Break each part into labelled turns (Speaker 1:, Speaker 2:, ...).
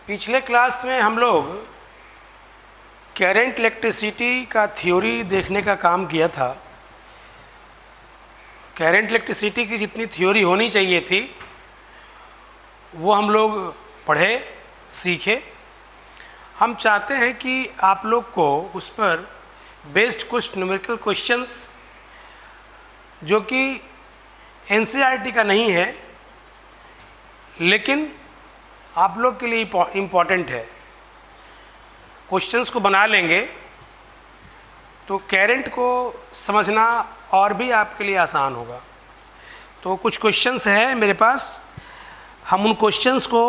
Speaker 1: पिछले क्लास में हम लोग करंट इलेक्ट्रिसिटी का थ्योरी देखने का काम किया था। करंट इलेक्ट्रिसिटी की जितनी थ्योरी होनी चाहिए थी वो हम लोग पढ़े सीखे। हम चाहते हैं कि आप लोग को उस पर बेस्ड कुछ न्यूमेरिकल क्वेश्चंस जो कि एनसीईआरटी का नहीं है लेकिन आप लोग के लिए इम्पॉर्टेंट है, क्वेश्चंस को बना लेंगे तो करंट को समझना और भी आपके लिए आसान होगा। तो कुछ क्वेश्चंस है मेरे पास, हम उन क्वेश्चंस को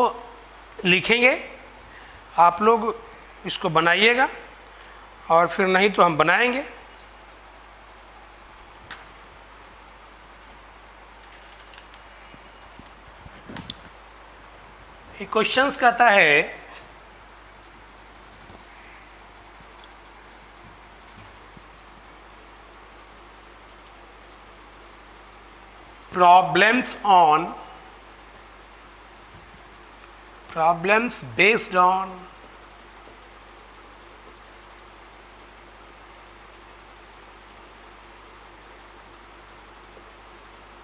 Speaker 1: लिखेंगे, आप लोग इसको बनाइएगा और फिर नहीं तो हम बनाएंगे। ये क्वेश्चंस कहता है problems based on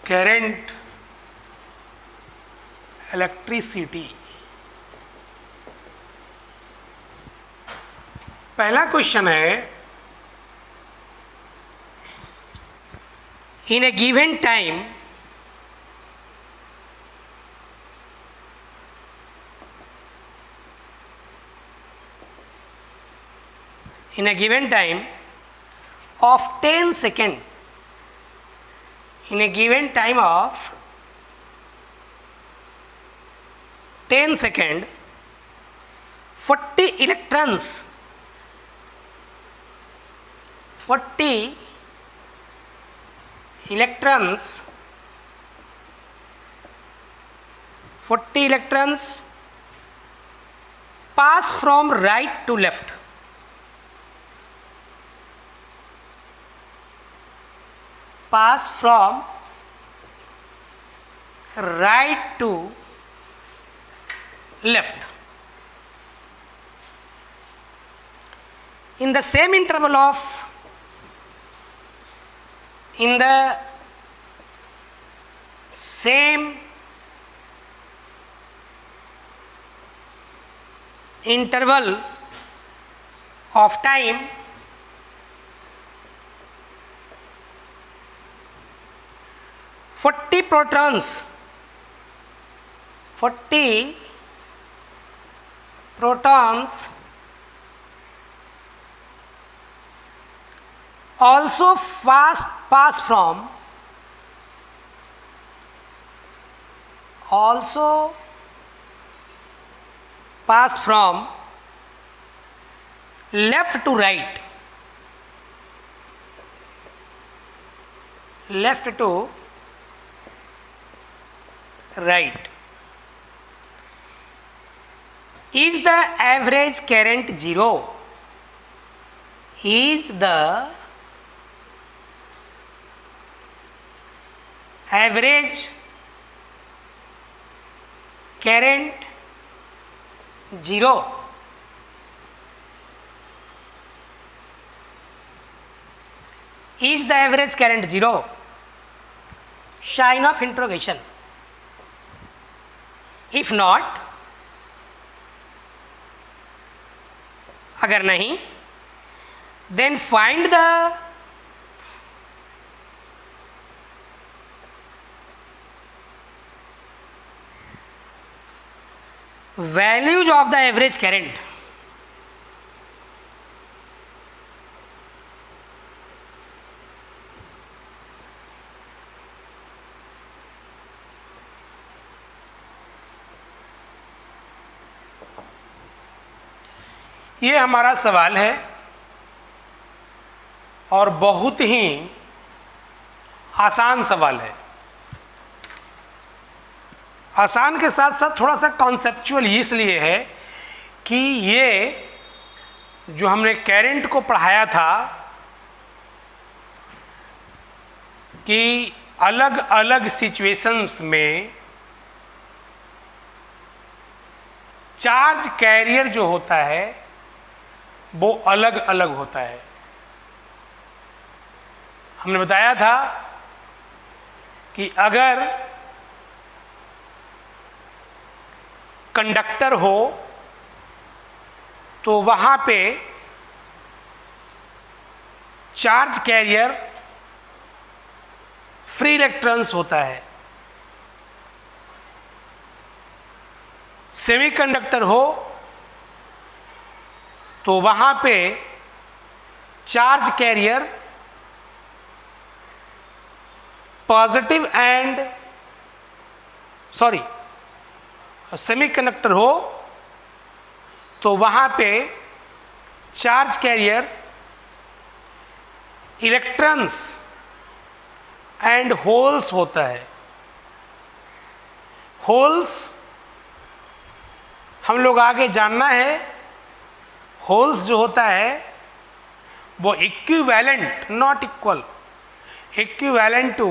Speaker 1: current electricity। पहला क्वेश्चन है, in a given time of 10 second, in a given time of 10 second 40 electrons pass from right to left, pass from right to left in the same interval of time 40 protons also pass from left to right, Is the average current zero? Is the average current zero? Is the average current zero? Sign of interrogation. If not, अगर नहीं, then find the values of the average current. ये हमारा सवाल है और बहुत ही आसान सवाल है। आसान के साथ साथ थोड़ा सा कॉन्सेप्चुअल इसलिए है कि ये जो हमने करंट को पढ़ाया था कि अलग अलग सिचुएशंस में चार्ज कैरियर जो होता है वो अलग अलग होता है। हमने बताया था कि अगर कंडक्टर हो तो वहां पे चार्ज कैरियर फ्री इलेक्ट्रॉन्स होता है। सेमीकंडक्टर हो तो वहां पे charge carrier positive and semiconductor हो तो वहां पे charge carrier electrons and holes होता है। होल्स हम लोग आगे जानना है। होल्स जो होता है वो equivalent, not equal, equivalent to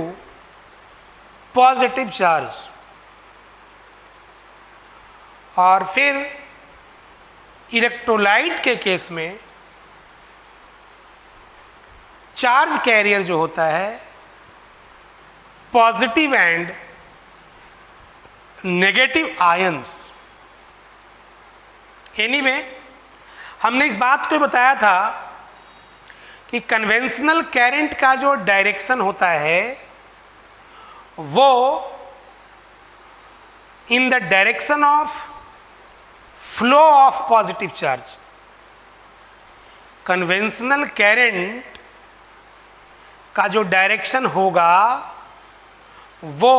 Speaker 1: positive charge. और फिर इलेक्ट्रोलाइट के केस में चार्ज कैरियर जो होता है positive and negative ions. Anyway, हमने इस बात को बताया था कि कन्वेंशनल करंट का जो डायरेक्शन होता है वो in the direction of flow of positive charge. Conventional current का जो डायरेक्शन होगा वो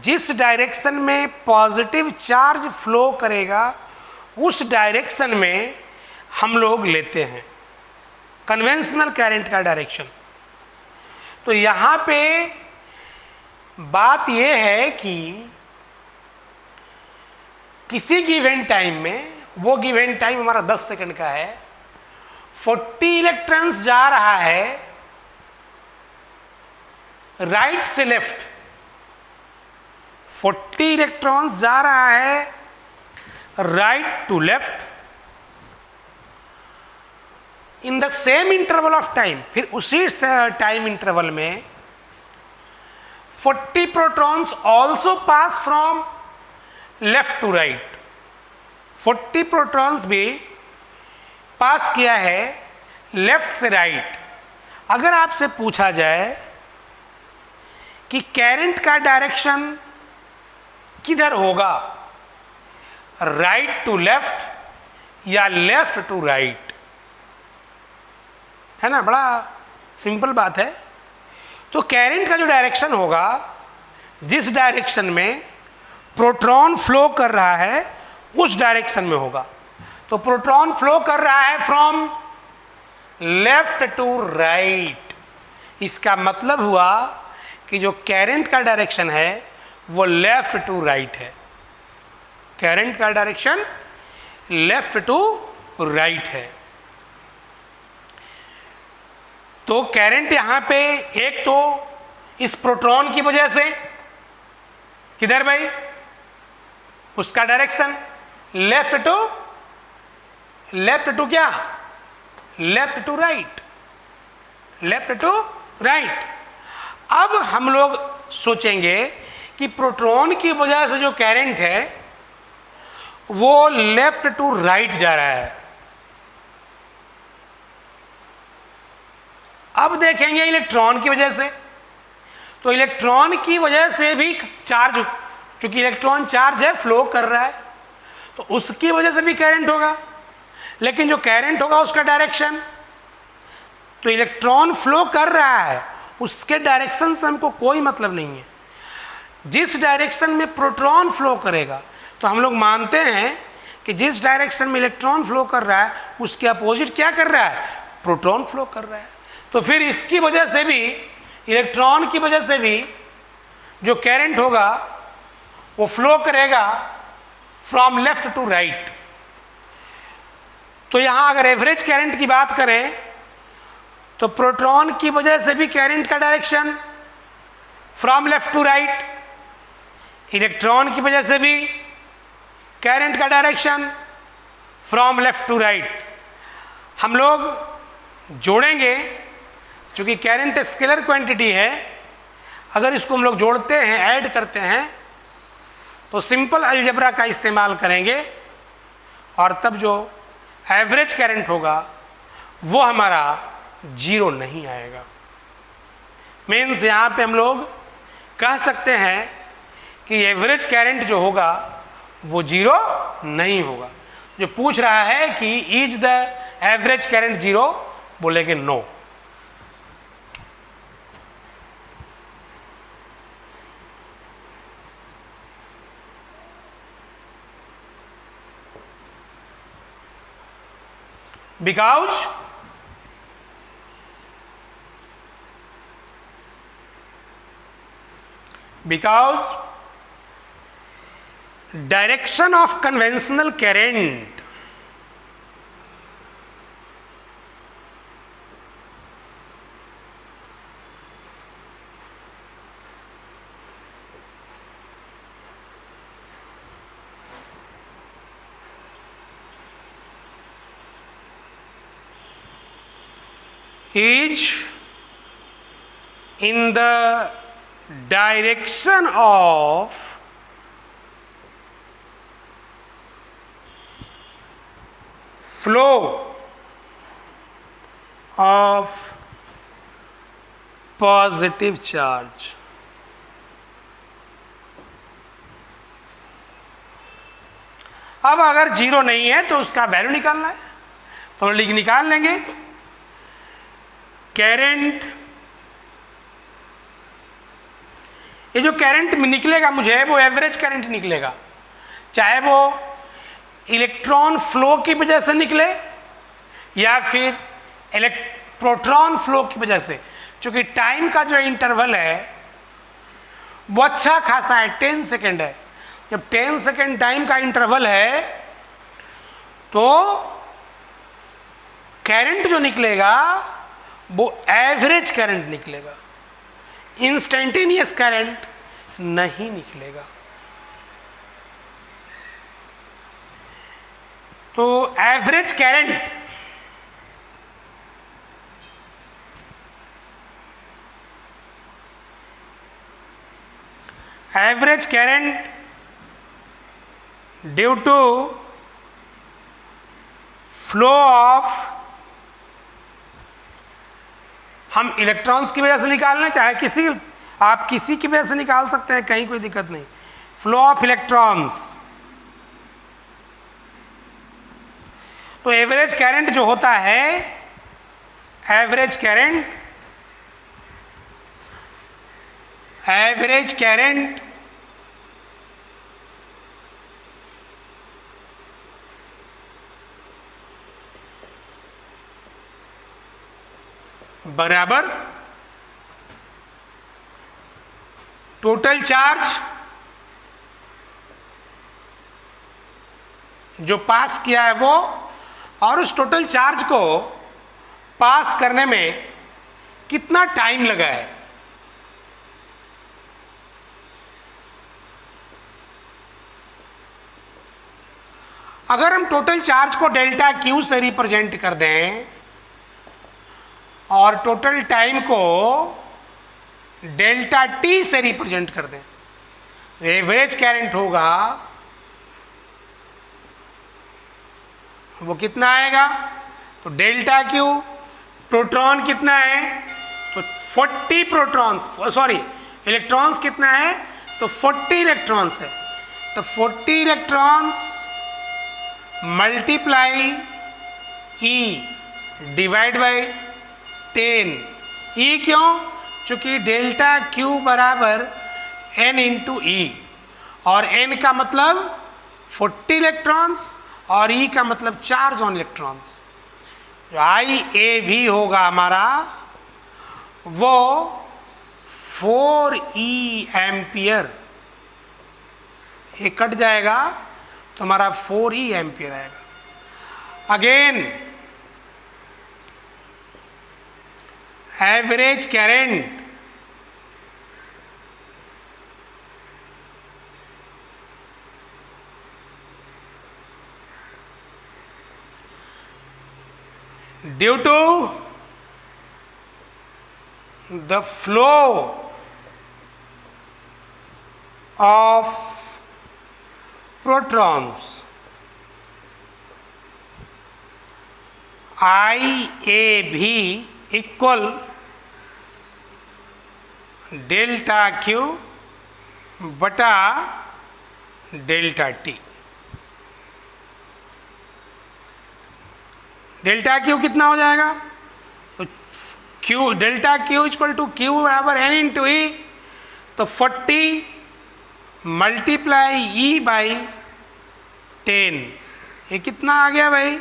Speaker 1: जिस डायरेक्शन में पॉजिटिव चार्ज फ्लो करेगा उस डायरेक्शन में हम लोग लेते हैं कन्वेंशनल करंट का डायरेक्शन। तो यहाँ पे बात यह है कि किसी गिवन टाइम में, वो गिवन टाइम हमारा 10 सेकंड का है, 40 इलेक्ट्रॉन्स जा रहा है राइट से लेफ्ट। 40 इलेक्ट्रॉन्स जा रहा है right to left in the same interval of time. फिर उसी टाइम इंटरवल में 40 protons also pass from left to right. 40 protons भी पास किया है लेफ्ट से राइट। अगर आपसे पूछा जाए कि करंट का डायरेक्शन किधर होगा, राइट टू लेफ्ट या लेफ्ट टू राइट, है ना, बड़ा सिंपल बात है। तो करंट का जो डायरेक्शन होगा, जिस डायरेक्शन में प्रोटॉन फ्लो कर रहा है उस डायरेक्शन में होगा। तो प्रोटॉन फ्लो कर रहा है फ्रॉम लेफ्ट टू राइट। इसका मतलब हुआ कि जो करंट का डायरेक्शन है वो लेफ्ट टू राइट है। करंट का डायरेक्शन लेफ्ट टू राइट है। तो करंट यहां पे एक तो इस प्रोटॉन की वजह से, किधर भाई, उसका डायरेक्शन लेफ्ट टू क्या, left to right, left to right. अब हम लोग सोचेंगे कि प्रोटॉन की वजह से जो करंट है वो लेफ्ट टू राइट जा रहा है। अब देखेंगे इलेक्ट्रॉन की वजह से। तो इलेक्ट्रॉन की वजह से भी चार्ज, चूंकि इलेक्ट्रॉन चार्ज है, फ्लो कर रहा है, तो उसकी वजह से भी करंट होगा। लेकिन जो करंट होगा उसका डायरेक्शन, तो इलेक्ट्रॉन फ्लो कर रहा है उसके डायरेक्शन से हमको कोई मतलब नहीं है। जिस डायरेक्शन में प्रोटॉन फ्लो करेगा, तो हम लोग मानते हैं कि जिस डायरेक्शन में इलेक्ट्रॉन फ्लो कर रहा है उसके अपोजिट क्या कर रहा है, प्रोटॉन फ्लो कर रहा है। तो फिर इसकी वजह से भी, इलेक्ट्रॉन की वजह से भी जो करंट होगा वो फ्लो करेगा फ्रॉम लेफ्ट टू राइट। तो यहाँ अगर एवरेज करंट की बात करें तो प्रोटॉन की वजह से भी करंट का direction from left to right, electron की वजह से भी करंट का direction from left to right. हम लोग जोड़ेंगे, क्योंकि करंट स्केलर क्वांटिटी है, अगर इसको हम लोग जोड़ते हैं, ऐड करते हैं, तो सिंपल अलजेब्रा का इस्तेमाल करेंगे और तब जो एवरेज करंट होगा वो हमारा 0 नहीं आएगा। मीन्स यहाँ पे हम लोग कह सकते हैं कि एवरेज करंट जो होगा वो 0 नहीं होगा। जो पूछ रहा है कि इज द एवरेज करंट 0, बोलेंगे no. because direction of conventional current is in the direction of flow of positive charge। अब अगर 0 नहीं है तो उसका वैल्यू निकालना है, तो हम निकाल लेंगे। करंट, ये जो करंट निकलेगा मुझे वो एवरेज करंट निकलेगा, चाहे वो इलेक्ट्रॉन फ्लो की वजह से निकले या फिर प्रोटॉन फ्लो की वजह से। क्योंकि टाइम का जो इंटरवल है वो अच्छा खासा है, 10 सेकेंड है। जब 10 सेकेंड टाइम का इंटरवल है तो करंट जो निकलेगा वो एवरेज करंट निकलेगा, इंस्टेंटेनियस करंट नहीं निकलेगा। तो average current due to flow of, हम इलेक्ट्रॉन्स की वजह से निकाल लें, चाहे आप किसी की वजह से निकाल सकते हैं, कहीं कोई दिक्कत नहीं। फ्लो ऑफ इलेक्ट्रॉन्स, तो एवरेज करंट जो होता है, एवरेज करंट बराबर टोटल चार्ज जो पास किया है वो, और उस टोटल चार्ज को पास करने में कितना टाइम लगा है। अगर हम टोटल चार्ज को डेल्टा क्यू से रिप्रेजेंट कर दें और टोटल टाइम को डेल्टा टी से रिप्रेजेंट कर दें, एवरेज करंट होगा वो कितना आएगा, तो डेल्टा क्यू, प्रोटॉन कितना है तो 40 प्रोटॉन्स, सॉरी इलेक्ट्रॉन्स कितना है तो 40 इलेक्ट्रॉन्स है, तो 40 electrons multiply e divide by 10। ई क्यों, चूंकि डेल्टा क्यू बराबर n इंटू ई, और n का मतलब 40 इलेक्ट्रॉन्स और E का मतलब चार्ज ऑन इलेक्ट्रॉन्स। जो IA भी होगा हमारा वो 4E एम्पियर, ये कट जाएगा तो हमारा 4E एम्पियर आएगा। Again average current due to the flow of protons IAB equal delta Q बटा डेल्टा T। डेल्टा Q कितना हो जाएगा? तो Q delta Q equal to Q बराबर N इंटू E, तो 40 मल्टीप्लाई E बाई 10, ये कितना आ गया भाई?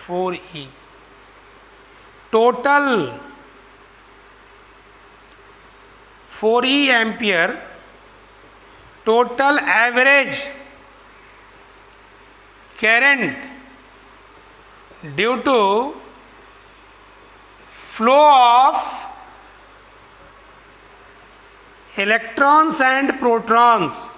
Speaker 1: 4E। Total 4E ampere, total average current due to flow of electrons and protons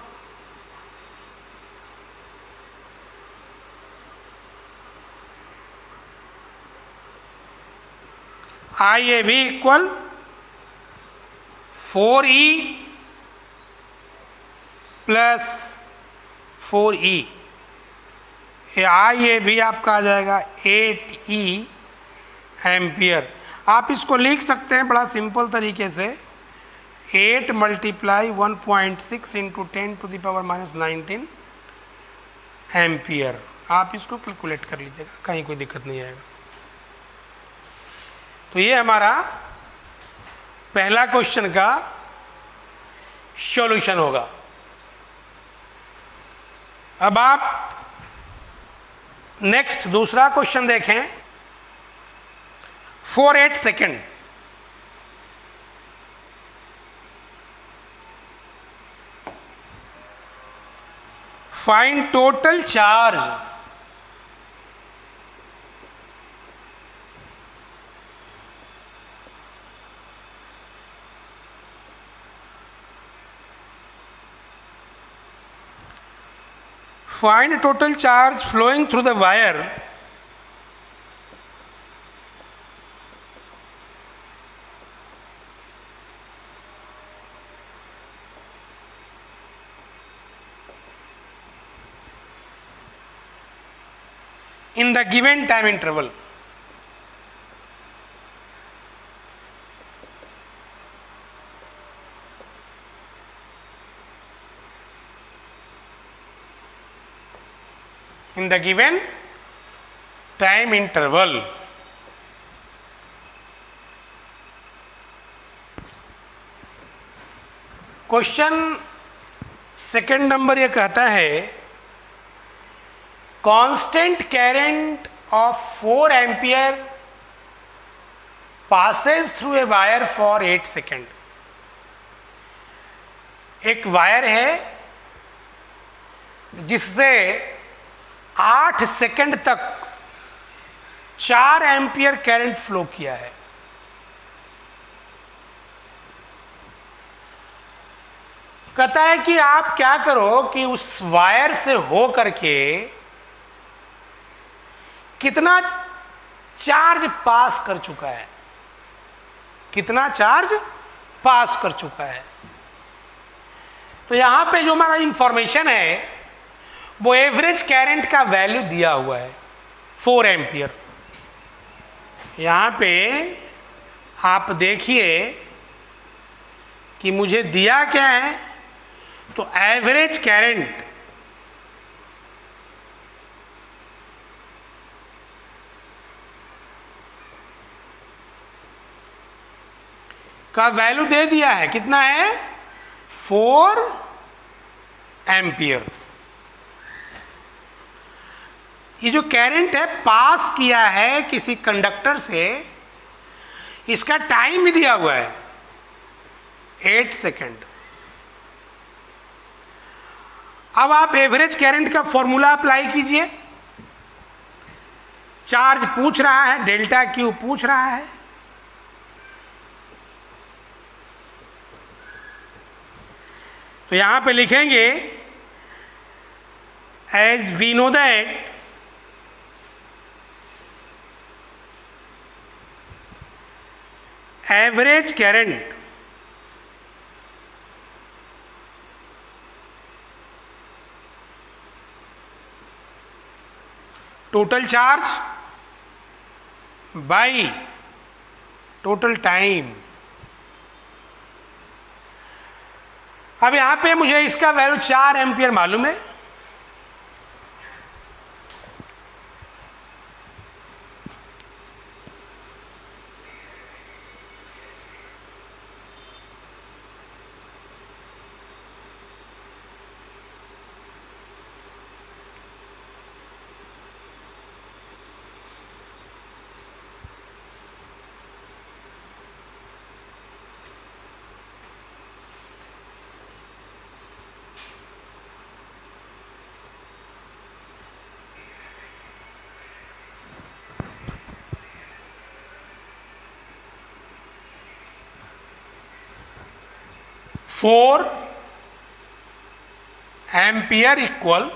Speaker 1: IAB equal 4E plus 4E, ये IAB आपका आ जाएगा 8E ampere. आप इसको लिख सकते हैं बड़ा सिंपल तरीके से, 8 मल्टीप्लाई 1.6 इंटू 10⁻⁻19 एम्पियर। आप इसको कैलकुलेट कर लीजिएगा, कहीं कोई दिक्कत नहीं आएगा। तो ये हमारा पहला क्वेश्चन का सॉल्यूशन होगा। अब आप नेक्स्ट दूसरा क्वेश्चन देखें। 4/8 second, find total charge find total charge flowing through the wire in the given time interval। in the given time interval। Question second number ये कहता है constant current of 4 ampere passes through a wire for 8 second. एक wire है जिससे 8 second तक 4 ampere current flow किया है। कहता है कि आप क्या करो कि उस वायर से हो करके कितना चार्ज पास कर चुका है, कितना चार्ज पास कर चुका है। तो यहां पे जो हमारा इंफॉर्मेशन है वो एवरेज करंट का वैल्यू दिया हुआ है 4 एम्पियर। यहां पे आप देखिए कि मुझे दिया क्या है, तो एवरेज करंट का वैल्यू दे दिया है, कितना है? 4 एम्पियर। ये जो करंट है पास किया है किसी कंडक्टर से, इसका टाइम भी दिया हुआ है 8 सेकेंड। अब आप एवरेज करंट का फॉर्मूला अप्लाई कीजिए। चार्ज पूछ रहा है, डेल्टा क्यू पूछ रहा है, तो यहां पे लिखेंगे as we know that average current total charge by total time. अब यहां पे मुझे इसका वैल्यू 4 एम्पियर मालूम है। Four ampere equal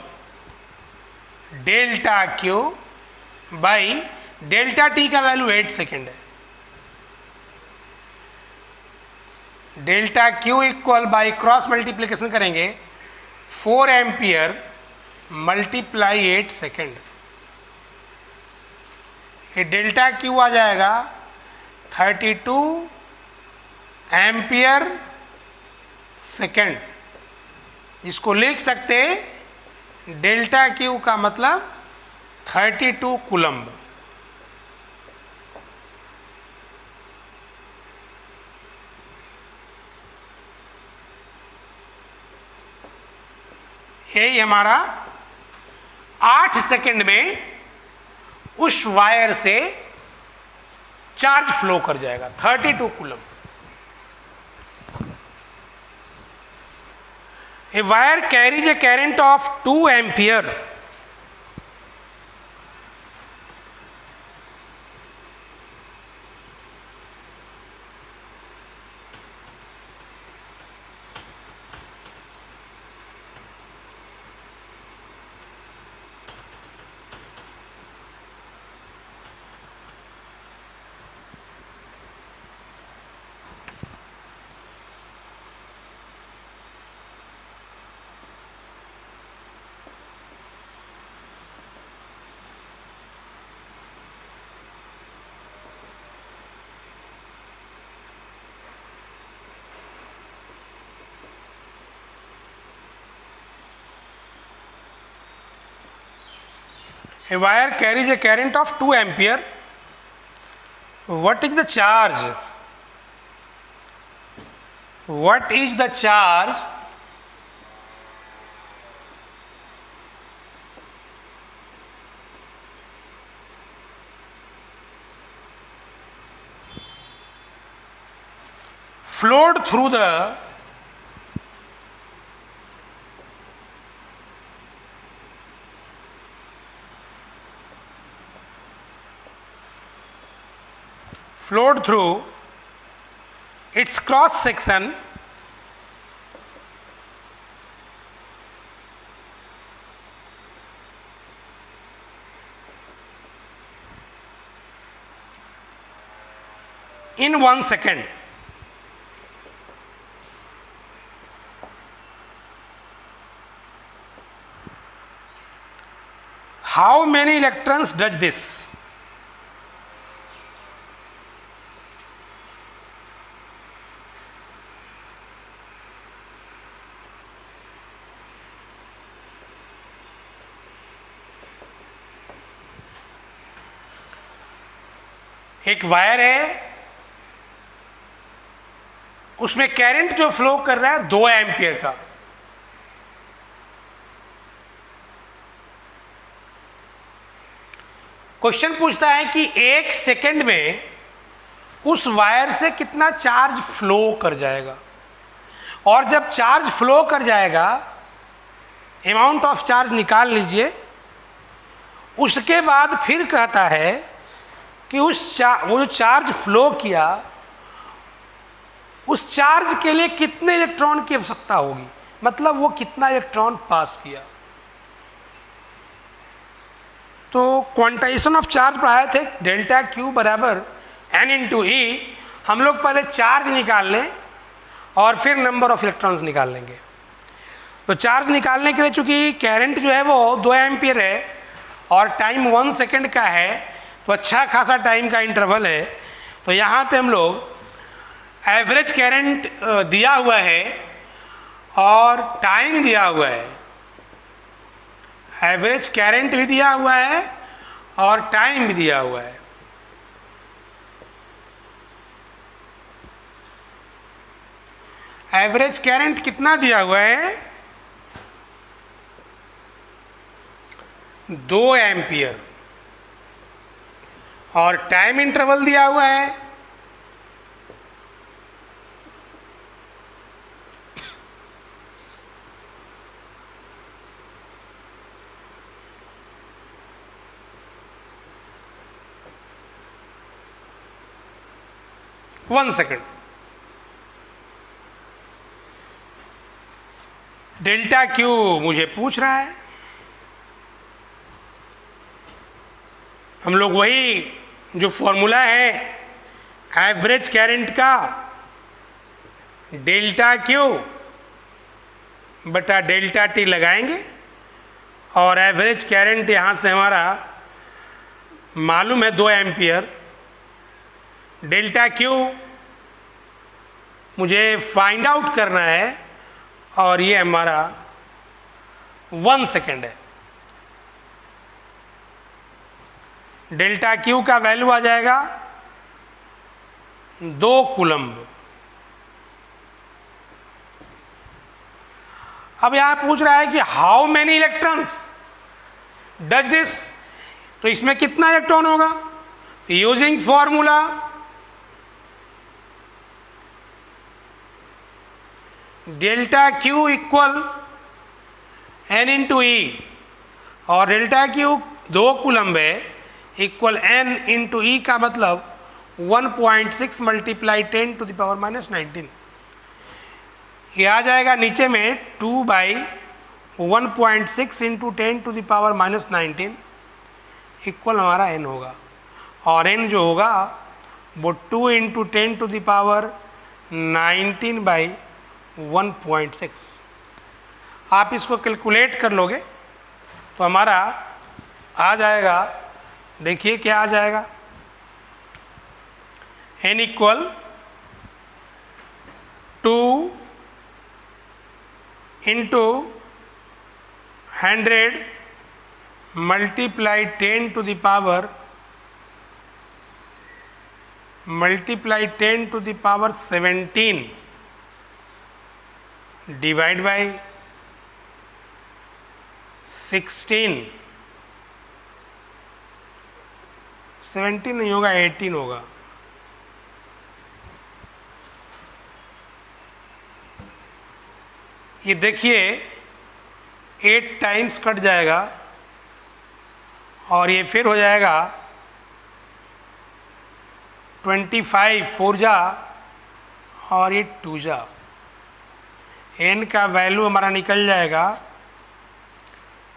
Speaker 1: delta Q by delta T का वैल्यू 8 सेकेंड है। Delta Q equal by cross multiplication करेंगे 4 एम्पियर मल्टीप्लाई 8 सेकेंड। ये डेल्टा क्यू आ जाएगा 32 एम्पियर सेकेंड। इसको लिख सकते डेल्टा क्यू का मतलब 32 कूलम्ब। यही हमारा 8 सेकेंड में उस वायर से चार्ज फ्लो कर जाएगा 32 coulomb. A wire carries a current of 2 ampere. A wire carries a current of 2 ampere. What is the charge? What is the charge flowed through the its cross section in 1 second? How many electrons does this? एक wire है, उसमें current जो flow कर रहा है 2 ampere का। Question पूछता है कि 1 सेकेंड में उस वायर से कितना चार्ज फ्लो कर जाएगा, और जब चार्ज फ्लो कर जाएगा अमाउंट ऑफ चार्ज निकाल लीजिए। उसके बाद फिर कहता है कि वो जो चार्ज फ्लो किया उस चार्ज के लिए कितने इलेक्ट्रॉन की आवश्यकता होगी, मतलब वो कितना इलेक्ट्रॉन पास किया। तो क्वांटाइजेशन ऑफ चार्ज पढ़ाए थे, डेल्टा क्यू बराबर n इंटू ई, हम लोग पहले चार्ज निकाल लें और फिर नंबर ऑफ इलेक्ट्रॉन्स निकाल लेंगे। तो चार्ज निकालने के लिए चूंकि करंट जो है वो 2 एम्पियर है और टाइम 1 सेकेंड का है, तो अच्छा खासा टाइम का इंटरवल है। तो यहाँ पे हम लोग एवरेज करंट दिया हुआ है और टाइम दिया हुआ है, एवरेज करंट भी दिया हुआ है और टाइम भी दिया हुआ है। एवरेज करंट कितना दिया हुआ है? 2 एम्पियर और टाइम इंटरवल दिया हुआ है 1 सेकेंड। डेल्टा क्यू मुझे पूछ रहा है, हम लोग वही जो फॉर्मूला है एवरेज करंट का, डेल्टा क्यू बटा डेल्टा टी लगाएंगे और एवरेज करंट यहाँ से हमारा मालूम है 2 एम्पियर, डेल्टा क्यू मुझे फाइंड आउट करना है और ये हमारा 1 सेकेंड है। डेल्टा क्यू का वैल्यू आ जाएगा 2 कूलम्ब। अब यहां पूछ रहा है कि how many electrons does this, तो इसमें कितना इलेक्ट्रॉन होगा? Using formula delta Q equal n into e, और डेल्टा क्यू 2 कूलम्ब है, इक्वल एन इंटू ई का मतलब 1.6 मल्टीप्लाई 10 टू द पावर -19। ये आ जाएगा नीचे में 2/1.6 into 10 to the power -19 equal हमारा एन होगा, और एन जो होगा वो 2 इंटू 10 टू द पावर 19/1.6। आप इसको कैलकुलेट कर लोगे तो हमारा आ जाएगा, देखिए क्या आ जाएगा, n equal 2 into 100 multiply 10 to the power 17 divide by 16, 17 नहीं होगा 18 होगा। ये देखिए 8 टाइम्स कट जाएगा और ये फिर हो जाएगा 25 4 जा और ये 2 जा। n का वैल्यू हमारा निकल जाएगा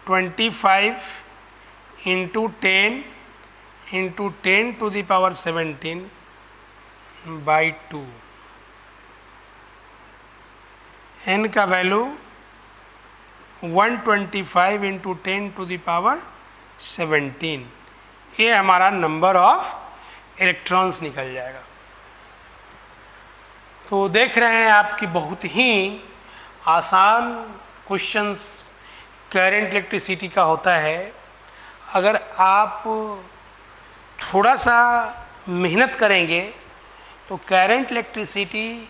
Speaker 1: 25 into 10 into 10 to the power 17/2। n का value 125 into 10 to the power 17, ये हमारा नंबर ऑफ इलेक्ट्रॉन्स निकल जाएगा। तो देख रहे हैं आपकी बहुत ही आसान क्वेश्चंस करंट इलेक्ट्रिसिटी का होता है। अगर आप थोड़ा सा मेहनत करेंगे तो करंट इलेक्ट्रिसिटी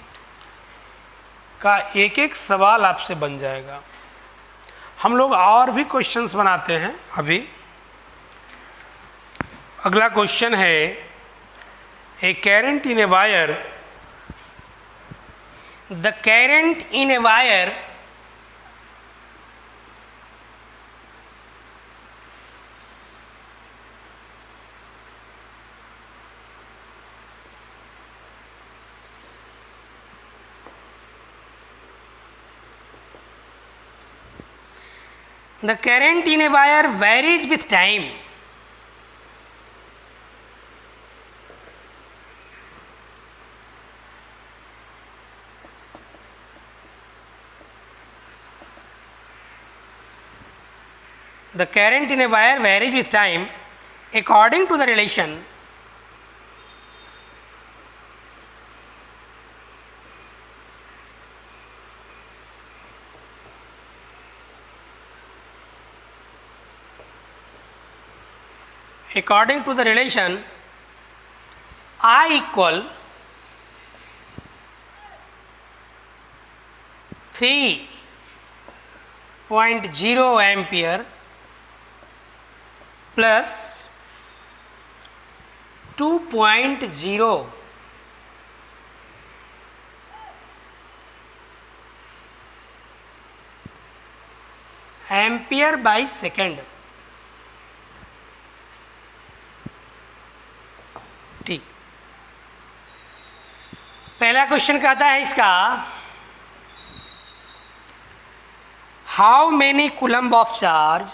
Speaker 1: का एक एक सवाल आपसे बन जाएगा। हम लोग और भी क्वेश्चंस बनाते हैं। अभी अगला क्वेश्चन है, a current in a wire, the current in a wire the current in a wire varies with time. The current in a wire varies with time according to the relation I equal 3.0 ampere plus 2.0 ampere by second. ठीक, पहला question कहता है इसका how many coulomb of charge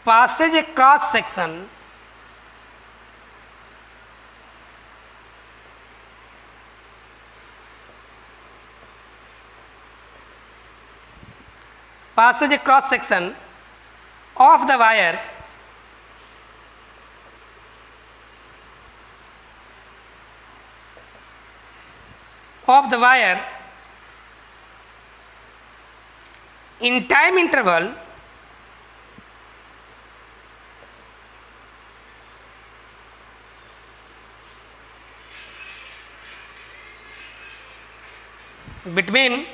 Speaker 1: passes a cross section of the wire in time interval between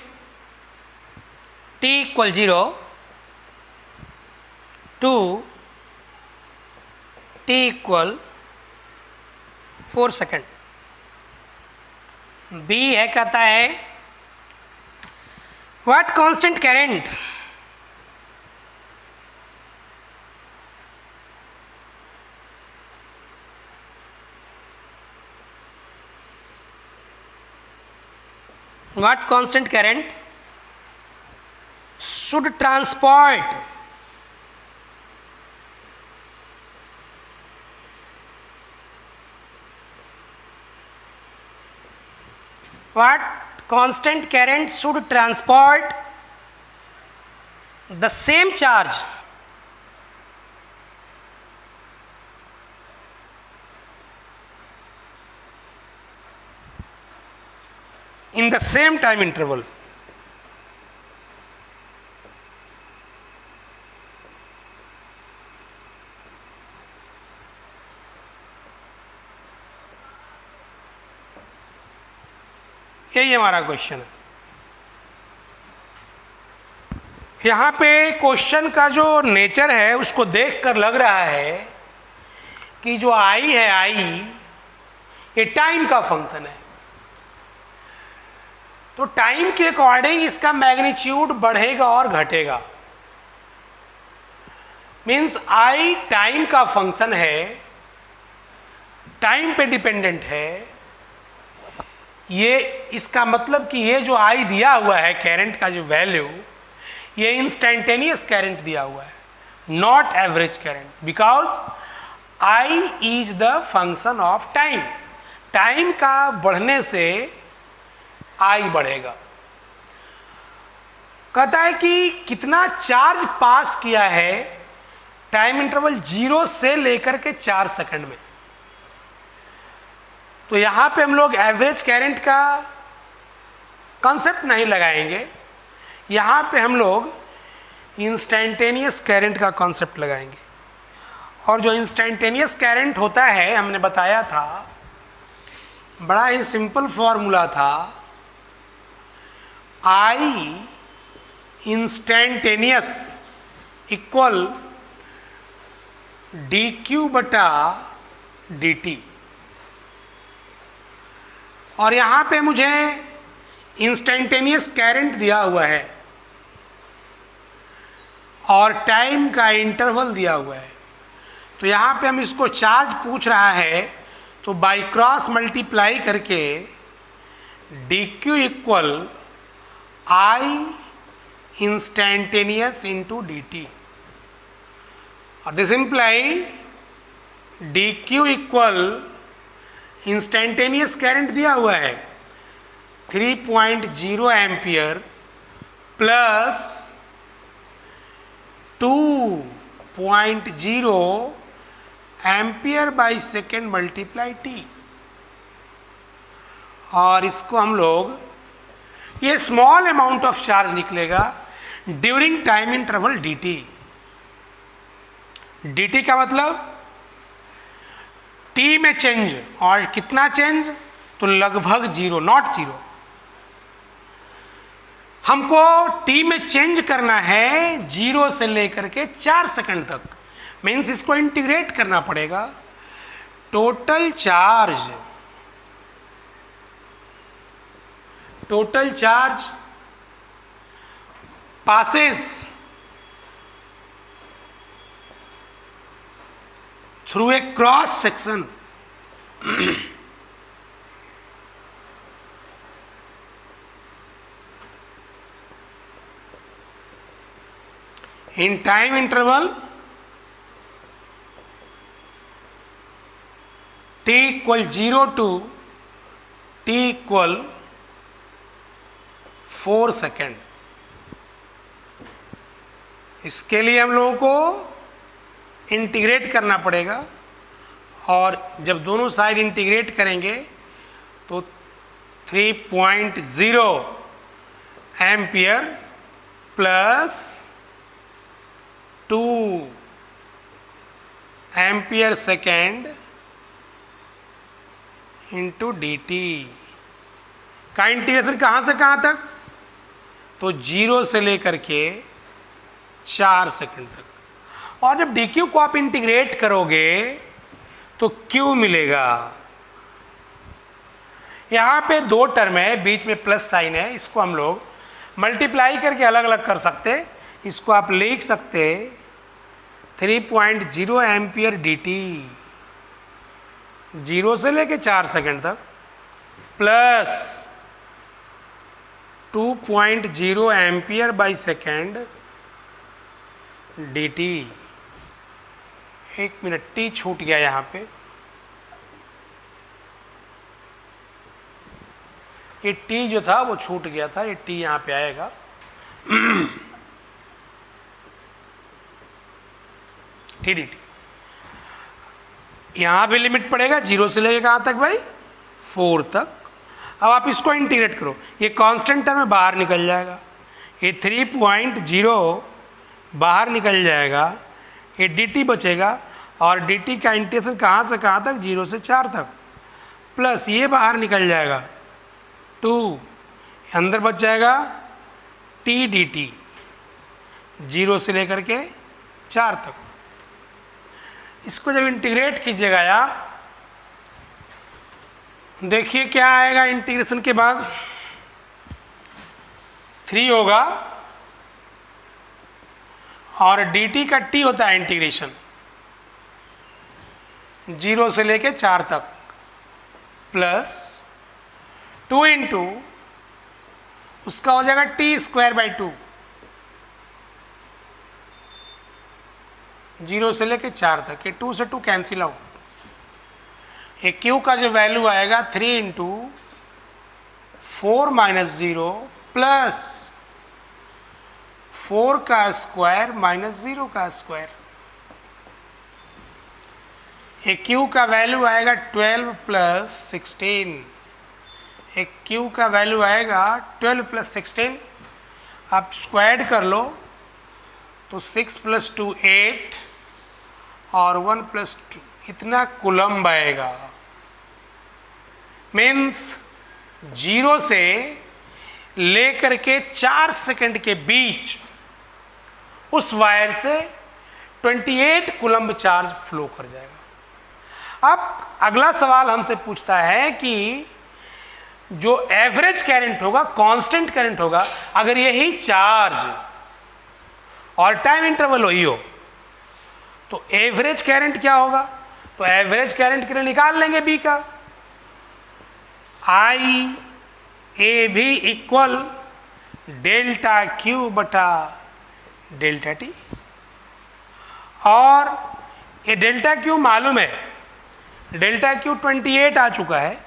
Speaker 1: t equal 0 to t equal 4 second. B है कहता है what constant current should transport the same charge in the same time interval। यही हमारा question है। यहाँ पे question का जो नेचर है उसको देखकर लग रहा है कि जो आई है, आई ये टाइम का फंक्शन है, तो टाइम के अकॉर्डिंग इसका मैग्नीट्यूड बढ़ेगा और घटेगा। मीन्स आई टाइम का फंक्शन है, टाइम पे डिपेंडेंट है। ये इसका मतलब कि ये जो आई दिया हुआ है करंट का जो वैल्यू, ये इंस्टेंटेनियस करंट दिया हुआ है, not average current, because I is the function of time. Time का बढ़ने से आई बढ़ेगा। कहता है कि कितना चार्ज पास किया है टाइम इंटरवल 0 से लेकर के 4 सेकंड में। तो यहाँ पे हम लोग एवरेज करंट का कॉन्सेप्ट नहीं लगाएंगे, यहाँ पे हम लोग इंस्टेंटेनियस करंट का कॉन्सेप्ट लगाएंगे। और जो इंस्टेंटेनियस करंट होता है, हमने बताया था, बड़ा ही सिंपल फॉर्मूला था, आई इंस्टेंटेनियस इक्वल डी क्यू बटा डी टी। और यहाँ पे मुझे इंस्टेंटेनियस करंट दिया हुआ है और टाइम का इंटरवल दिया हुआ है। तो यहाँ पे हम इसको चार्ज पूछ रहा है, तो बाई क्रॉस मल्टीप्लाई करके डी क्यू इक्वल आई इंस्टैंटेनियस इंटू डी टी, और this imply D Q equal instantaneous current दिया हुआ है 3.0 ampere plus 2.0 ampere by second multiply T, और इसको हम लोग, ये स्मॉल अमाउंट ऑफ चार्ज निकलेगा during time interval D T. D T का मतलब टी में चेंज, और कितना चेंज, तो लगभग जीरो, नॉट जीरो। हमको टी में चेंज करना है 0 से लेकर के 4 सेकंड तक, मीन्स इसको इंटीग्रेट करना पड़ेगा। Total charge passes through a cross section in time interval t equal 0 to t equal 4 second. इसके लिए हम लोगों को इंटीग्रेट करना पड़ेगा, और जब दोनों साइड इंटीग्रेट करेंगे तो 3.0 ampere plus 2 ampere second into D T का इंटीग्रेशन कहाँ से कहाँ तक, तो 0 से लेकर के 4 सेकंड तक। और जब डी क्यू को आप इंटीग्रेट करोगे तो क्यू मिलेगा। यहाँ पे 2 टर्म है, बीच में प्लस साइन है, इसको हम लोग मल्टीप्लाई करके अलग अलग कर सकते। इसको आप लिख सकते 3.0 एम्पियर डी टी 0 से लेके 4 सेकंड तक plus 2.0 ampere by second D T. 1 minute, T छूट गया यहाँ पे, ये टी जो था वो छूट गया था, ये टी यहाँ पे आएगा। टी डी टी यहाँ पे लिमिट पड़ेगा 0 से लेके कहाँ तक भाई, 4 तक। अब आप इसको इंटीग्रेट करो, ये कांस्टेंट टर्म में बाहर निकल जाएगा, ये 3.0 बाहर निकल जाएगा, ये dt बचेगा, और dt का इंटीग्रेशन कहाँ से कहाँ तक, 0 से 4 तक, प्लस ये बाहर निकल जाएगा 2, अंदर बच जाएगा t dt 0 से लेकर के 4 तक। इसको जब इंटीग्रेट कीजिएगा आप, देखिए क्या आएगा इंटीग्रेशन के बाद, 3 होगा, और dt का t होता है इंटीग्रेशन 0 से लेके 4 तक, प्लस 2 इंटू उसका हो जाएगा t स्क्वायर बाई 2, 0 से लेके 4 तक, ये 2 से 2 कैंसिल आउट। ये q का जो वैल्यू आएगा 3 इंटू 4 माइनस 0 प्लस 4 का स्क्वायर माइनस 0 का स्क्वायर। ये q का वैल्यू आएगा 12 प्लस 16, एक q का वैल्यू आएगा 12 प्लस 16, आप स्क्वायर कर लो तो 6 प्लस 2 8 और 1 प्लस 2 इतना कूलम्ब आएगा। मीन्स 0 से लेकर के 4 सेकंड के बीच उस वायर से 28 कूलम्ब चार्ज फ्लो कर जाएगा। अब अगला सवाल हमसे पूछता है कि जो एवरेज करंट होगा, कांस्टेंट करंट होगा, अगर यही चार्ज और टाइम इंटरवल वही हो तो एवरेज करंट क्या होगा, तो एवरेज करंट के लिए निकाल लेंगे बी का, आई ए भी इक्वल डेल्टा क्यू बटा डेल्टा टी। और ये डेल्टा क्यू मालूम है, डेल्टा क्यू 28 आ चुका है,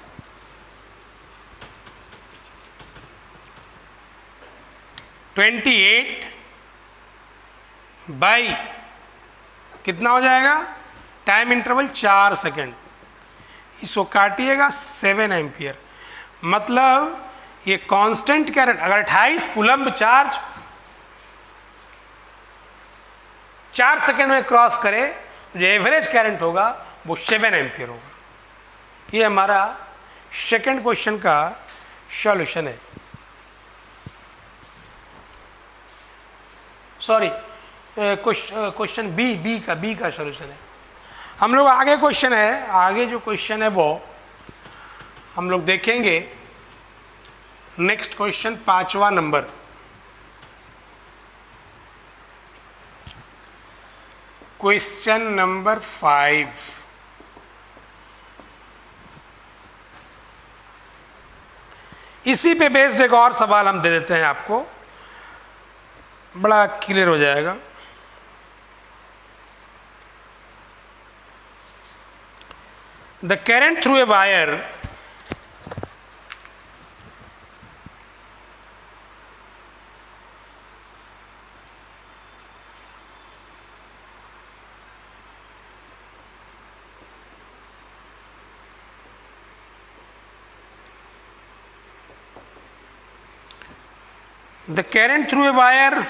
Speaker 1: 28 बाई कितना हो जाएगा, टाइम इंटरवल 4 सेकेंड, इसको काटिएगा 7 एम्पियर। मतलब ये कांस्टेंट करंट अगर 28 कूलम्ब चार्ज 4 सेकेंड में क्रॉस करे तो जो एवरेज करंट होगा वो 7 एम्पियर होगा। ये हमारा सेकेंड क्वेश्चन का सॉल्यूशन है। सॉरी, क्वेश्चन बी का सॉल्यूशन है। हम लोग आगे क्वेश्चन है, आगे जो क्वेश्चन है वो हम लोग देखेंगे। नेक्स्ट क्वेश्चन 5वां नंबर, क्वेश्चन नंबर 5। इसी पे बेस्ड एक और सवाल हम दे देते हैं आपको, बड़ा क्लियर हो जाएगा। The current through a wire the current through a wire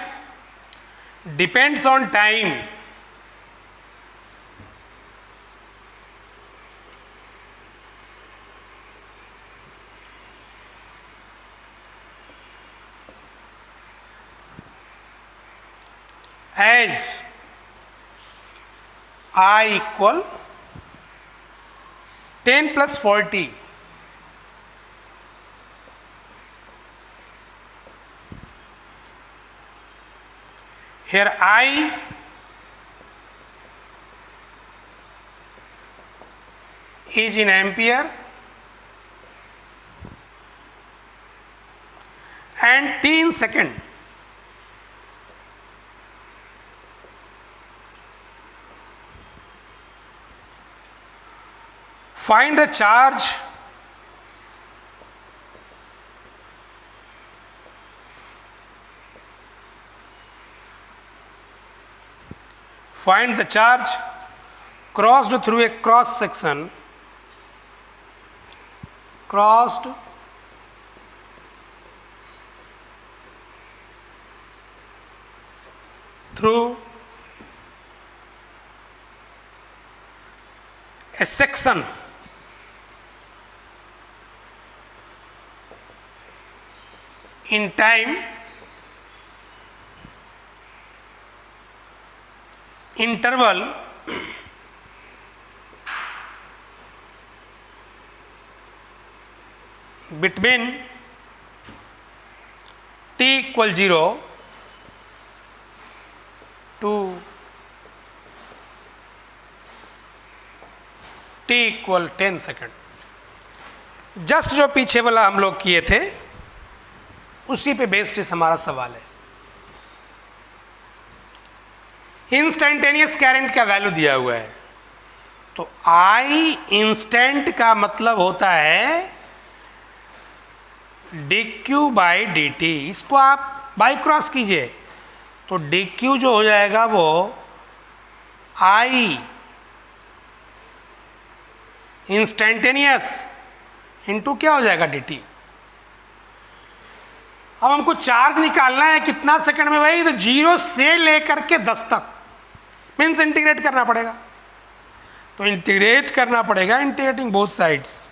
Speaker 1: depends on time as I equal 10 plus 40. Here I is in ampere and T in second. Find the charge crossed through a cross section, crossed through a section in time interval between t equal 0 to t equal 10 second. Just जो पीछे वाला हम लोग किए थे उसी पे based हमारा सवाल है। इंस्टेंटेनियस करंट का वैल्यू दिया हुआ है, तो आई इंस्टेंट का मतलब होता है D Q by D T. इसको आप बाई क्रॉस कीजिए तो डी क्यू जो हो जाएगा वो आई इंस्टेंटेनियस इंटू क्या हो जाएगा डी टी। अब हमको चार्ज निकालना है कितना सेकंड में भाई, तो 0 से लेकर के 10 तक मीन्स इंटीग्रेट करना पड़ेगा। तो इंटीग्रेट करना पड़ेगा, इंटीग्रेटिंग बोथ साइड्स।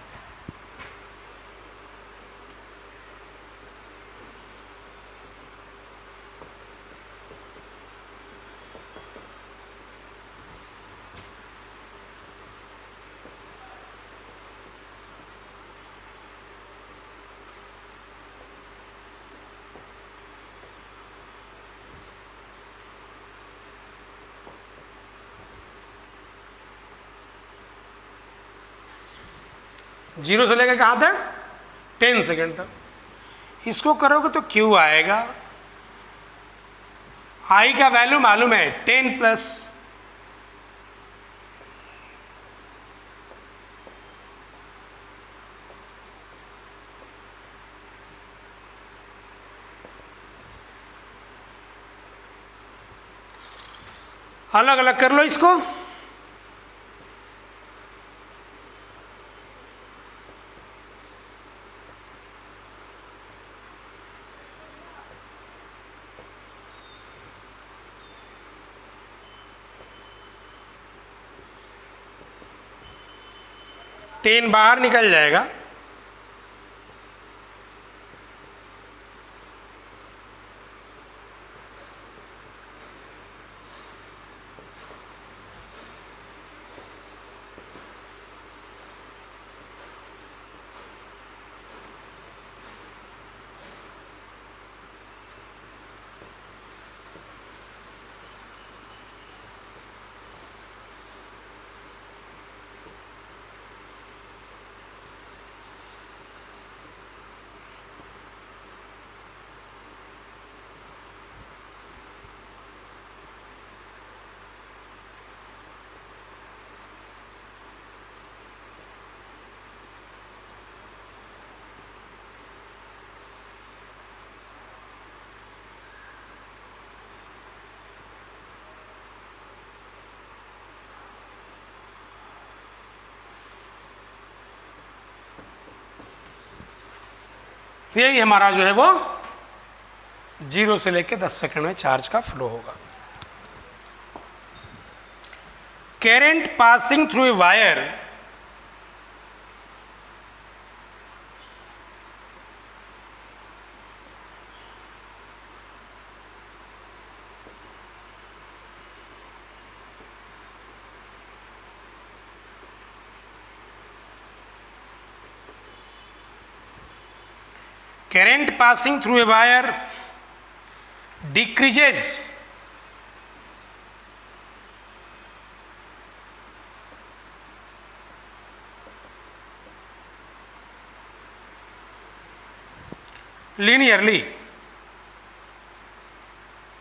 Speaker 1: जीरो से लेकर कहाँ तक, 10 सेकेंड तक। इसको करोगे तो Q आएगा। I का वैल्यू मालूम है 10 प्लस अलग अलग कर लो इसको। टेन बाहर निकल जाएगा। यही हमारा जो है वो 0 से लेकर 10 सेकंड में चार्ज का फ्लो होगा। Current passing through a wire current passing through a wire decreases linearly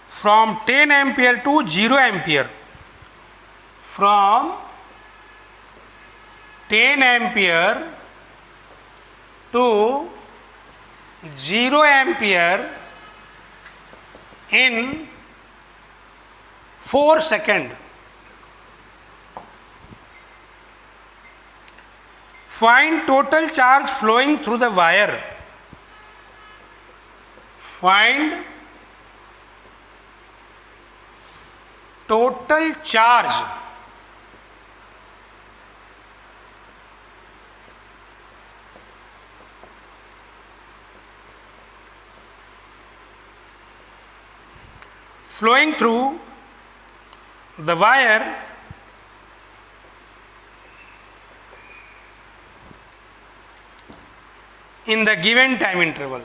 Speaker 1: from 10 ampere to 0 ampere, from 10 ampere to 0 ampere in 4 seconds. Find total charge flowing through the wire. Find total charge flowing through the wire in the given time interval.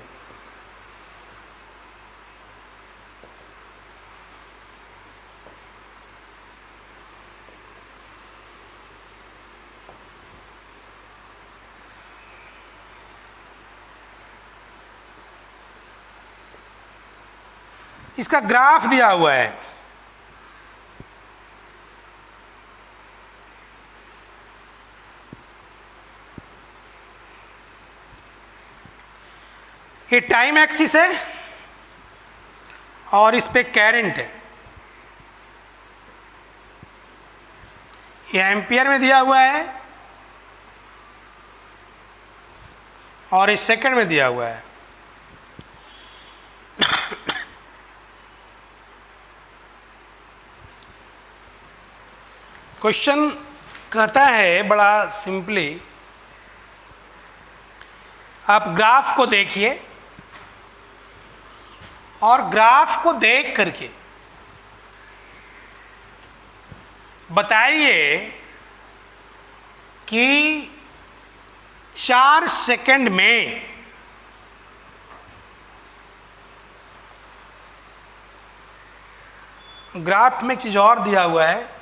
Speaker 1: इसका graph दिया हुआ है। ये time axis है और इस पे current है। ये एम्पियर में दिया हुआ है और इस सेकंड में दिया हुआ है। क्वेश्चन कहता है बड़ा सिंपली, आप ग्राफ को देखिए और ग्राफ को देख करके बताइए कि 4 सेकंड में ग्राफ में एक चीज और दिया हुआ है,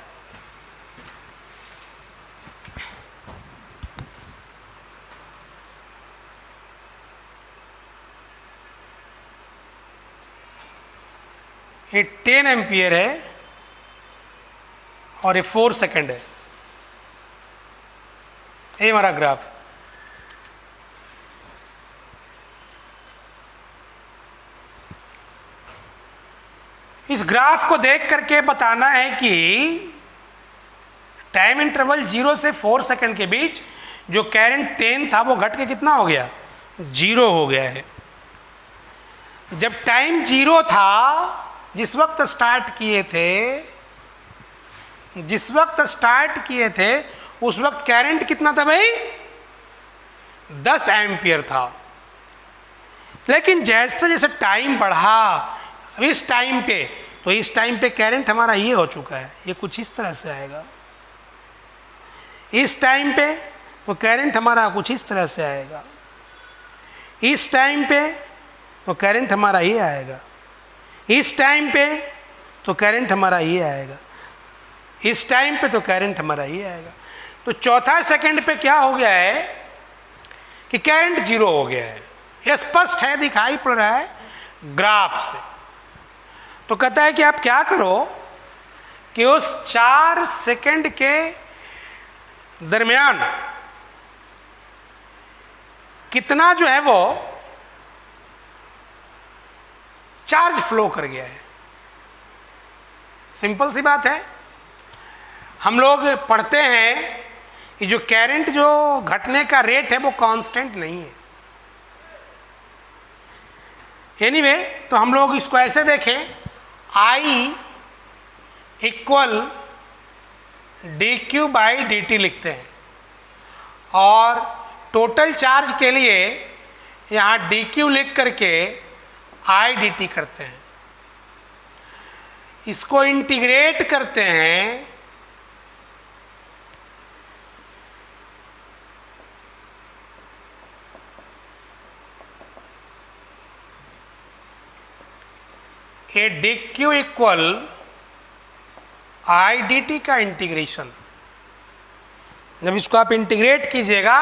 Speaker 1: ये 10 एम्पियर है और ये 4 सेकेंड है। ये हमारा ग्राफ। इस ग्राफ को देख करके बताना है कि टाइम इंटरवल 0 से 4 सेकेंड के बीच जो करंट 10 था वो घट के कितना हो गया, 0 हो गया है। जब टाइम 0 था, जिस वक्त स्टार्ट किए थे उस वक्त करंट कितना था भाई, 10 एम्पियर था। लेकिन जैसे जैसे टाइम बढ़ा, इस टाइम पे करंट हमारा ये हो चुका है, ये कुछ इस तरह से आएगा। इस टाइम पे तो करंट हमारा कुछ इस तरह से आएगा। इस टाइम पे तो करंट हमारा ये आएगा। इस टाइम पे तो करंट हमारा ये आएगा। इस टाइम पे तो करंट हमारा ये आएगा। तो चौथा सेकंड पे क्या हो गया है कि करंट 0 हो गया है। ये स्पष्ट है, दिखाई पड़ रहा है ग्राफ से। तो कहता है कि आप क्या करो कि उस 4 सेकंड के दरमियान कितना जो है वो चार्ज फ्लो कर गया है। सिंपल सी बात है। हम लोग पढ़ते हैं कि जो करंट जो घटने का रेट है वो कांस्टेंट नहीं है। एनीवे, तो हम लोग इसको ऐसे देखें, I equal dq by dt लिखते हैं और टोटल चार्ज के लिए यहाँ dq लिख करके I dt करते हैं। इसको इंटीग्रेट करते हैं ये dq इक्वल I dt का इंटीग्रेशन। जब इसको आप इंटीग्रेट कीजिएगा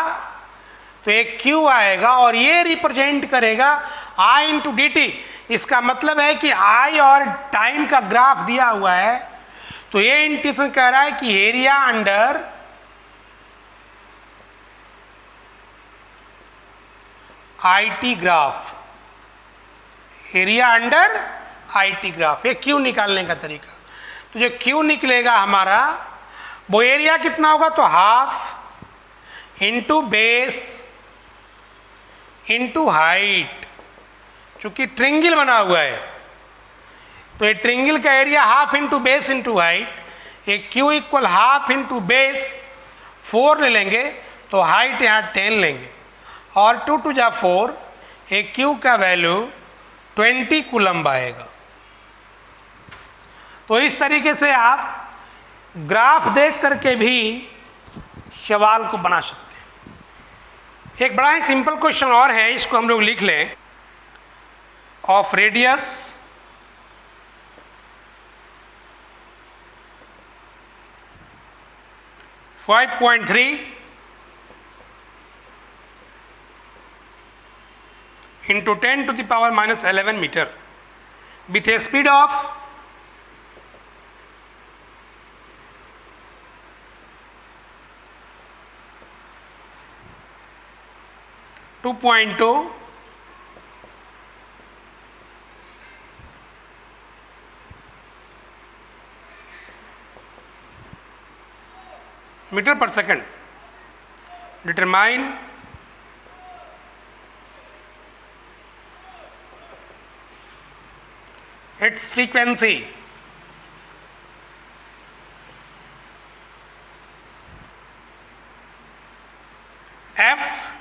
Speaker 1: तो एक q आएगा और ये रिप्रेजेंट करेगा I इंटू डी टी। इसका मतलब है कि I और टाइम का ग्राफ दिया हुआ है, तो ये इंटीग्रेशन कह रहा है कि area under IT graph, area under IT graph, ये Q निकालने का तरीका। तो जो Q निकलेगा हमारा वो एरिया कितना होगा, तो half into base into height. चूंकि ट्रिंगल बना हुआ है तो ये ट्रिंगल का area half into base into height. ये Q equal half into base 4 ले लेंगे तो हाइट यहाँ 10 लेंगे और 2 टू जा 4, ये Q का वैल्यू 20 कूलम्ब आएगा। तो इस तरीके से आप ग्राफ देख करके भी सवाल को बना सकते हैं। एक बड़ा ही सिंपल क्वेश्चन और है, इसको हम लोग लिख लें। Of radius .3 into 10 to the power minus 11 meter with a speed of 2.2 meter per second. Determine its frequency. F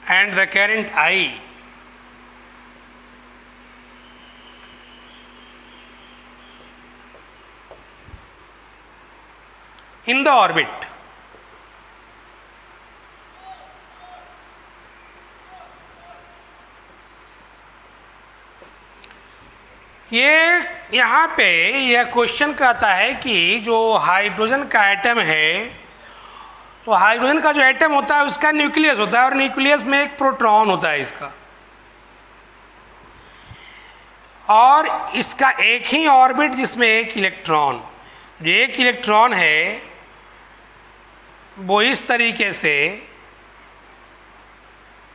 Speaker 1: and the current I. In the orbit. ये यहाँ पे यह क्वेश्चन कहता है कि जो हाइड्रोजन का एटम है, तो हाइड्रोजन का जो एटम होता है उसका न्यूक्लियस होता है और न्यूक्लियस में एक प्रोटॉन होता है इसका। और इसका एक ही ऑर्बिट जिसमें एक इलेक्ट्रॉन, जो एक इलेक्ट्रॉन है वो इस तरीके से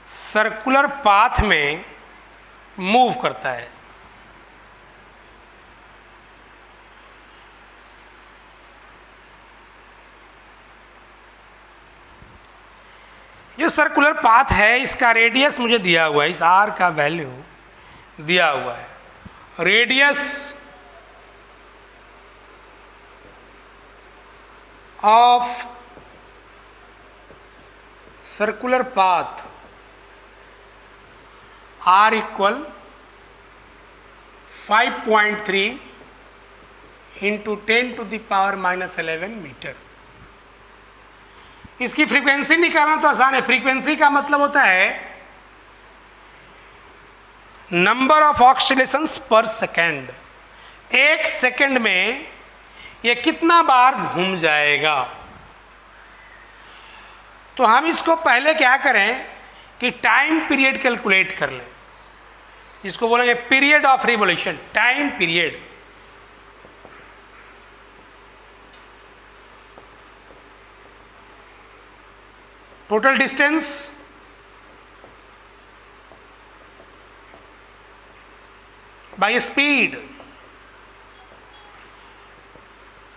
Speaker 1: सर्कुलर पाथ में मूव करता है। जो सर्कुलर पाथ है इसका रेडियस मुझे दिया हुआ है, इस आर का वैल्यू दिया हुआ है। Radius of circular path R equal 5.3 into 10⁻⁻11 metre. इसकी फ्रीक्वेंसी निकालना तो आसान है। फ्रीक्वेंसी का मतलब होता है नंबर ऑफ ऑक्सीलेशंस पर सेकेंड। एक सेकेंड में ये कितना बार घूम जाएगा। तो हम इसको पहले क्या करें कि टाइम पीरियड कैलकुलेट कर लें, जिसको बोलेंगे period of revolution, time period. Total distance by speed,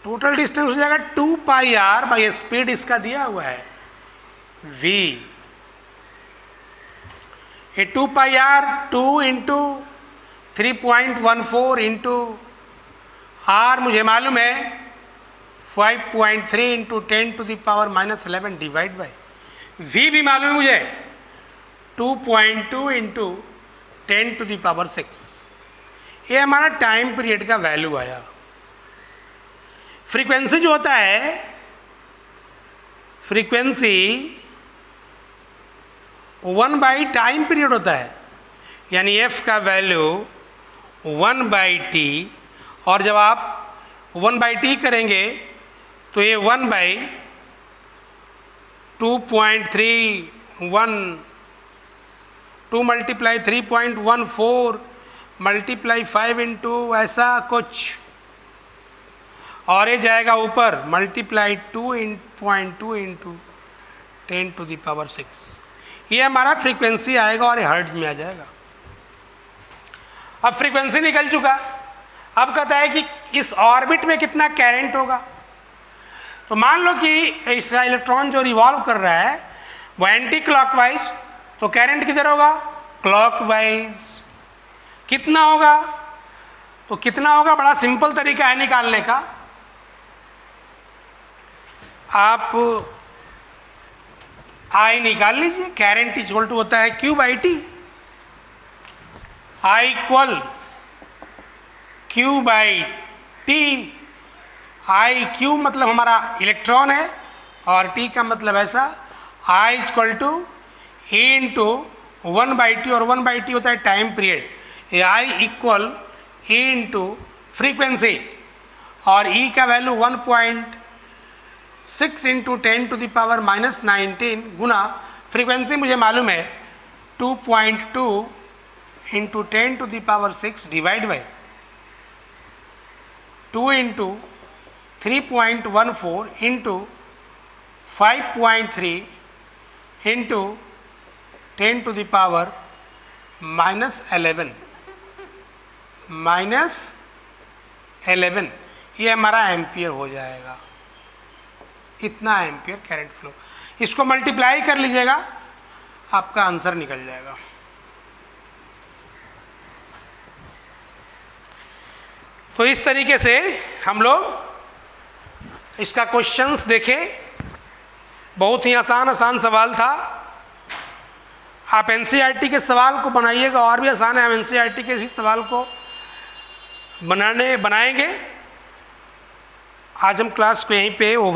Speaker 1: total distance हो जाएगा 2πr बाय स्पीड इसका दिया हुआ है v। ये 2πr 2 इंटू 3.14 इंटू r मुझे मालूम है 5.3 इंटू 10⁻⁻11 डिवाइड बाई v भी मालूम है मुझे 2.2 इंटू 10⁻6। ये हमारा टाइम पीरियड का वैल्यू आया। फ्रीक्वेंसी जो होता है, फ्रीक्वेंसी 1 टाइम पीरियड होता है, यानी f का वैल्यू 1/t, और जब आप 1/t करेंगे तो ये 1/2.31 2 मल्टीप्लाई 3.14 मल्टीप्लाई 5 इंटू ऐसा कुछ, और ये जाएगा ऊपर मल्टीप्लाई 2.2 इंटू 10⁻6। ये हमारा फ्रीक्वेंसी आएगा और ये हर्ट्ज में आ जाएगा। अब फ्रीक्वेंसी निकल चुका, अब कहता है कि इस ऑर्बिट में कितना करंट होगा। तो मान लो कि इसका इलेक्ट्रॉन जो रिवॉल्व कर रहा है वो एंटी क्लॉकवाइज, तो करंट किधर होगा? क्लॉकवाइज। कितना होगा? तो कितना होगा, बड़ा सिंपल तरीका है निकालने का। आप आई निकाल लीजिए। करंट इक्वल टू होता है Q/T। I equal Q/T। I Q मतलब हमारा इलेक्ट्रॉन है और T का मतलब ऐसा, I equal to E into 1/T, और 1/T होता है टाइम पीरियड। ये I equal E into frequency, और E का वैल्यू 1.6 इंटू 10⁻⁻19 गुना फ्रीक्वेंसी मुझे मालूम है 2.2 into 10⁻6 divide by 2 into 3.14 into 5.3 into 10⁻⁻11 -11, ये हमारा एम्पियर हो जाएगा। इतना एम्पियर करंट फ्लो। इसको मल्टीप्लाई कर लीजिएगा, आपका आंसर निकल जाएगा। तो इस तरीके से हम लोग इसका क्वेश्चंस देखे। बहुत ही आसान सवाल था। आप एनसीईआरटी के सवाल को बनाइएगा, और भी आसान है। हम एनसीईआरटी के भी सवाल को बनाएंगे। आज हम क्लास को यहीं पे ओवर